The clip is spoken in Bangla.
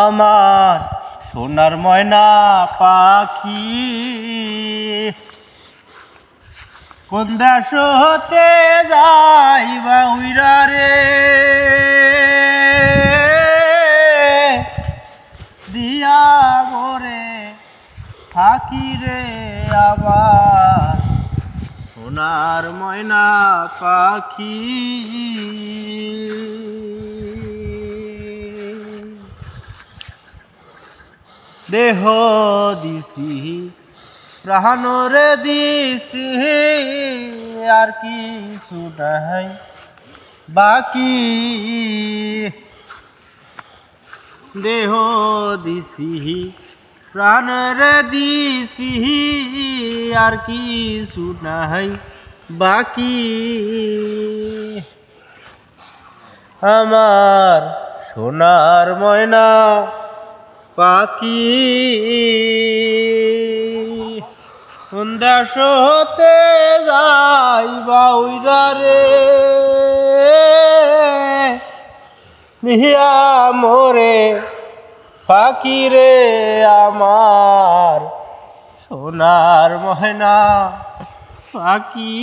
আমার সোনার ময়না পাখি কোন দেশ হতে যাইবা উইরা রে দিয়া মোরে ফাঁকি রে আমার সোনার ময়না পাখি দেহ দিছি প্রাণরে দিছি আর কিছু নাই বাকি দেহ দিছি প্রাণরে দিছি আর কিছু নাই বাকি আমার সোনার ময়না পাখি কোন দেশ হতে যাইবা উইরা রে নিয়া মোরে পাখি রে আমার সোনার ময়না পাখি।